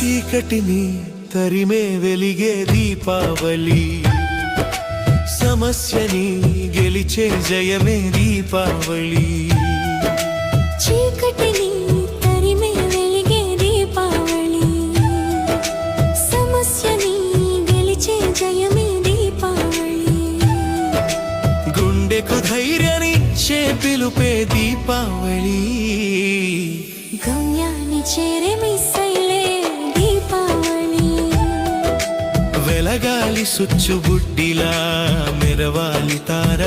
చీకటిని తరిమే వెలిగే దీపావళి, సమస్యని గెలిచే జయమే దీపావళి. చీకటిని తరిమే వెలిగే దీపావళి, సమస్యని గెలిచే జయమే దీపావళి. గుండెకు ధైర్యాన్నిచ్చే పిలుపే దీపావళి, గమ్యాన్ని చేరే మిస్సైలే దీపావళి. వెలగాలి సుచ్చుబుడ్డిలా మెరవాలి తార.